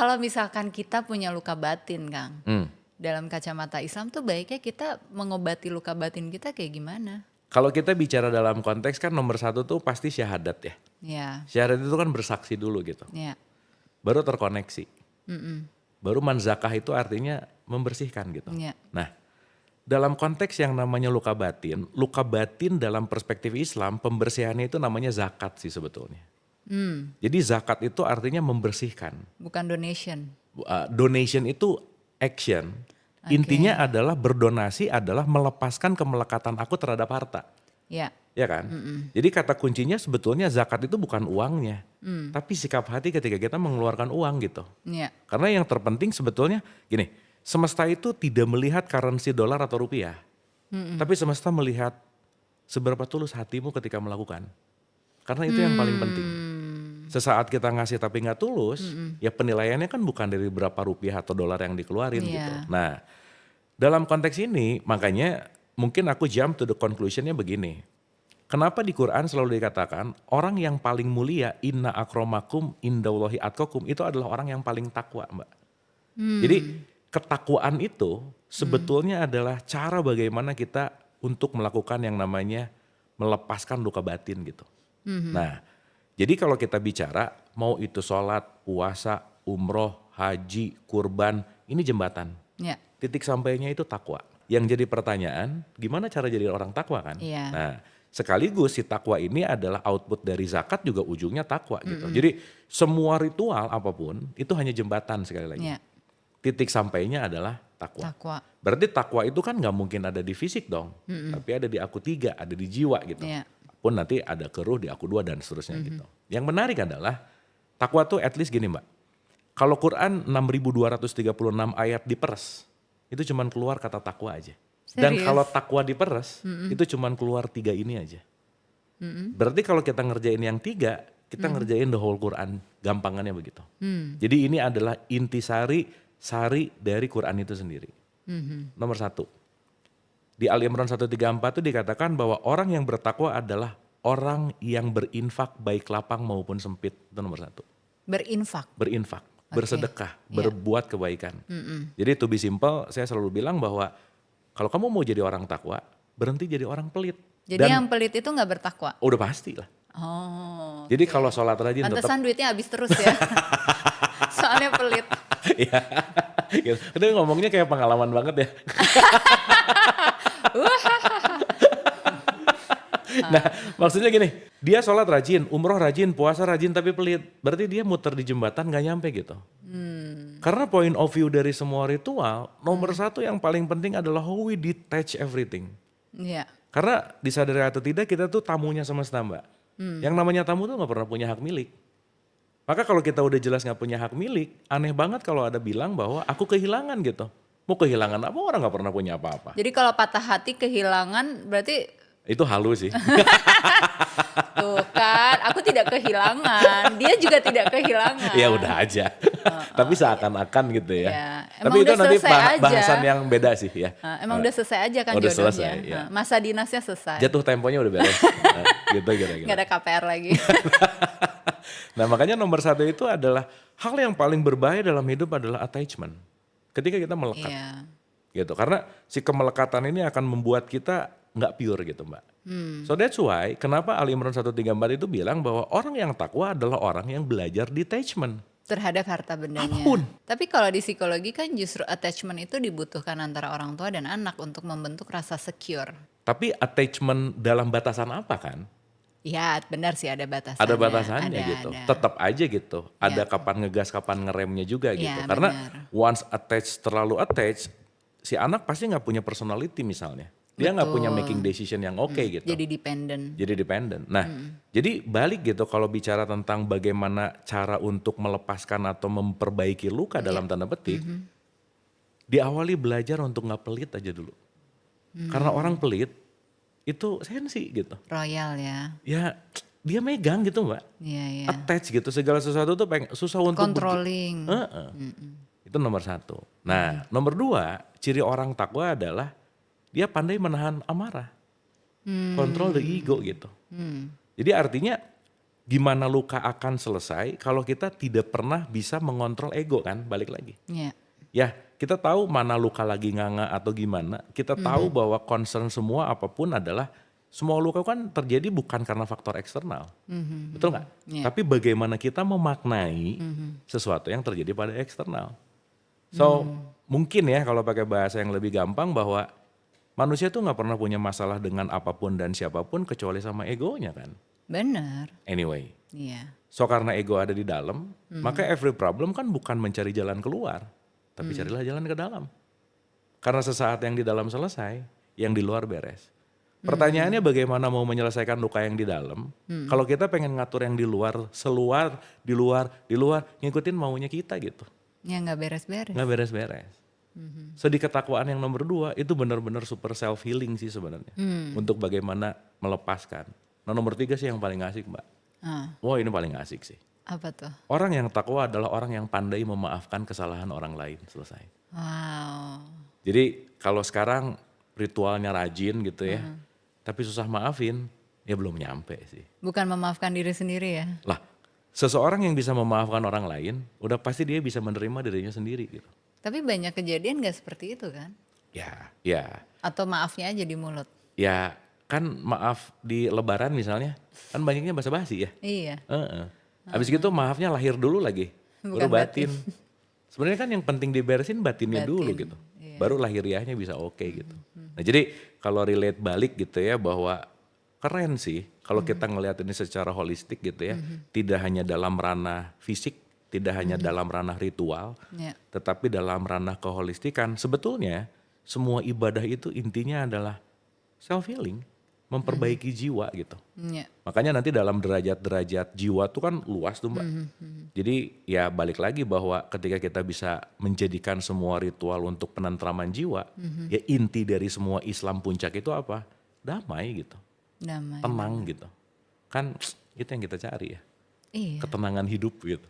kalau misalkan kita punya luka batin, Kang, dalam kacamata Islam tuh baiknya kita mengobati luka batin kita kayak gimana? Kalau kita bicara dalam konteks kan nomor satu tuh pasti syahadat ya. Ya, Syahadat itu kan bersaksi dulu gitu. ya. Baru terkoneksi. Baru manzakah itu artinya membersihkan gitu. Ya. Nah, dalam konteks yang namanya luka batin dalam perspektif Islam pembersihannya itu namanya zakat sih sebetulnya. Jadi zakat itu artinya membersihkan. Bukan donation. Donation itu action. Intinya adalah berdonasi adalah melepaskan kemelekatan aku terhadap harta. Ya. Ya kan? Jadi kata kuncinya sebetulnya zakat itu bukan uangnya. Tapi sikap hati ketika kita mengeluarkan uang gitu. Ya. Karena yang terpenting sebetulnya gini, semesta itu tidak melihat currency dolar atau rupiah. Tapi semesta melihat seberapa tulus hatimu ketika melakukan. Karena itu yang paling penting. Sesaat kita ngasih tapi nggak tulus, ya penilaiannya kan bukan dari berapa rupiah atau dolar yang dikeluarin Iya. gitu. Nah, dalam konteks ini makanya mungkin aku jump to the conclusionnya begini. Kenapa di Quran selalu dikatakan orang yang paling mulia inna akromakum indallahi atqakum itu adalah orang yang paling takwa, Mbak. Jadi ketakwaan itu sebetulnya adalah cara bagaimana kita untuk melakukan yang namanya melepaskan luka batin gitu. Nah, jadi kalau kita bicara mau itu sholat, puasa, umroh, haji, kurban, ini jembatan. Ya. Titik sampainya itu takwa. Yang jadi pertanyaan, gimana cara jadi orang takwa kan? Iya. Nah, sekaligus si takwa ini adalah output dari zakat juga ujungnya takwa gitu. Jadi semua ritual apapun itu hanya jembatan sekali lagi. Ya. Titik sampainya adalah takwa. Takwa. Berarti takwa itu kan nggak mungkin ada di fisik dong, tapi ada di aku 3, ada di jiwa gitu. Iya. Pun nanti ada ke ruh di aku 2 dan seterusnya gitu. Yang menarik adalah takwa tuh at least gini Mbak. Kalau Quran 6.236 ayat diperes, itu cuman keluar kata takwa aja. Dan Serius? kalau takwa diperes, itu cuman keluar 3 ini aja. Berarti kalau kita ngerjain yang 3, kita ngerjain the whole Quran, gampangannya begitu. Jadi ini adalah intisari sari dari Quran itu sendiri. Nomor 1. Di Ali Imran 134 itu dikatakan bahwa orang yang bertakwa adalah orang yang berinfak baik lapang maupun sempit. Itu nomor 1. Berinfak. Berinfak, bersedekah, berbuat kebaikan. Jadi to be simple, saya selalu bilang bahwa kalau kamu mau jadi orang takwa, berhenti jadi orang pelit. Jadi yang pelit itu nggak bertakwa. Udah pasti lah. Oh. Jadi kalau sholat rajin tetap. Pantesan duitnya habis terus ya. Soalnya pelit. Iya. Gitu. Itu ngomongnya kayak pengalaman banget ya. Nah maksudnya gini, dia sholat rajin, umroh rajin, puasa rajin tapi pelit. Berarti dia muter di jembatan gak nyampe gitu. Karena point of view dari semua ritual, nomor 1 yang paling penting adalah how we detach everything. Iya. Karena disadari atau tidak kita tuh tamunya semesta Mbak. Yang namanya tamu tuh gak pernah punya hak milik. Maka kalau kita udah jelas gak punya hak milik, aneh banget kalau ada bilang bahwa aku kehilangan gitu. Mau kehilangan apa, orang gak pernah punya apa-apa. Jadi kalau patah hati kehilangan berarti Itu halu sih. tuh kan, aku tidak kehilangan, dia juga tidak kehilangan. Ya udah aja. Tapi seakan-akan gitu ya. Ya, Tapi emang itu udah nanti selesai aja. bahasan yang beda sih ya. Emang udah selesai aja kan udah jodohnya. selesai, ya. Masa dinasnya selesai. Jatuh temponya udah beres. Gitu kira-kira. Nggak ada KPR lagi. Nah makanya nomor 1 itu adalah hal yang paling berbahaya dalam hidup adalah attachment. Ketika kita melekat. Iya. Gitu. Karena si kemelekatan ini akan membuat kita nggak pure gitu Mbak. So that's why kenapa Ali Imran 134 itu bilang bahwa orang yang takwa adalah orang yang belajar detachment. Terhadap harta bendanya. Apapun. Tapi kalau di psikologi kan justru attachment itu dibutuhkan antara orang tua dan anak untuk membentuk rasa secure. Tapi attachment dalam batasan apa kan? Iya benar sih ada batasannya. Ada batasannya Ada, gitu. ada. Tetap aja gitu. Ada Ya. kapan ngegas, kapan ngeremnya juga gitu. Ya, Karena benar. once attached, terlalu attached, si anak pasti nggak punya personality misalnya. Dia nggak punya making decision yang oke gitu. Jadi dependent. Jadi dependent. Nah, jadi balik gitu kalau bicara tentang bagaimana cara untuk melepaskan atau memperbaiki luka dalam tanda petik, diawali belajar untuk nggak pelit aja dulu. Karena orang pelit itu sensi gitu. Royal ya. Ya dia megang gitu Mbak, Iya iya. attach gitu segala sesuatu tuh susah untuk Controlling. Itu nomor 1. Nah nomor 2 ciri orang takwa adalah dia pandai menahan amarah, control the ego gitu. Jadi artinya gimana luka akan selesai kalau kita tidak pernah bisa mengontrol ego kan, balik lagi. Iya. Ya, kita tahu mana luka lagi nganga atau gimana, kita tahu bahwa concern semua apapun adalah semua luka kan terjadi bukan karena faktor eksternal, betul nggak? Iya. Tapi bagaimana kita memaknai sesuatu yang terjadi pada eksternal. So mungkin ya kalau pakai bahasa yang lebih gampang bahwa manusia tuh nggak pernah punya masalah dengan apapun dan siapapun kecuali sama egonya kan. Benar. Anyway, Iya. so karena ego ada di dalam, maka every problem kan bukan mencari jalan keluar, tapi carilah jalan ke dalam. Karena sesaat yang di dalam selesai, yang di luar beres. Pertanyaannya bagaimana mau menyelesaikan luka yang di dalam? Kalau kita pengen ngatur yang di luar, seluar, di luar, ngikutin maunya kita gitu. Ya nggak beres-beres. Nggak beres-beres. So di ketakwaan yang nomor 2 itu benar-benar super self healing sih sebenarnya. Untuk bagaimana melepaskan. Nah nomor 3 sih yang paling asik Mbak. Wah ini paling asik sih. Apa tuh? Orang yang takwa adalah orang yang pandai memaafkan kesalahan orang lain, selesai. Wow. Jadi kalau sekarang ritualnya rajin gitu ya, tapi susah maafin, ya belum nyampe sih. Bukan memaafkan diri sendiri ya? Lah, seseorang yang bisa memaafkan orang lain, udah pasti dia bisa menerima dirinya sendiri gitu. Tapi banyak kejadian gak seperti itu kan? Ya. Atau maafnya aja di mulut? Ya kan maaf di lebaran misalnya, kan banyaknya basa-basi ya. Iya. Habis gitu maafnya lahir dulu lagi, baru Bukan batin. Sebenarnya kan yang penting diberesin batinnya dulu gitu. Iya. Baru lahiriahnya bisa oke gitu. Nah jadi kalau relate balik gitu ya bahwa keren sih kalau kita ngelihat ini secara holistik gitu ya. Tidak hanya dalam ranah fisik, tidak hanya dalam ranah ritual, Iya. tetapi dalam ranah keholistikan. Sebetulnya semua ibadah itu intinya adalah self healing, memperbaiki jiwa gitu. Iya. Makanya nanti dalam derajat-derajat jiwa tuh kan luas tuh Mbak. Jadi ya balik lagi bahwa ketika kita bisa menjadikan semua ritual untuk penentraman jiwa, ya inti dari semua Islam puncak itu apa? Damai gitu, Damai. tenang gitu. Kan itu yang kita cari ya, Iya. ketenangan hidup gitu.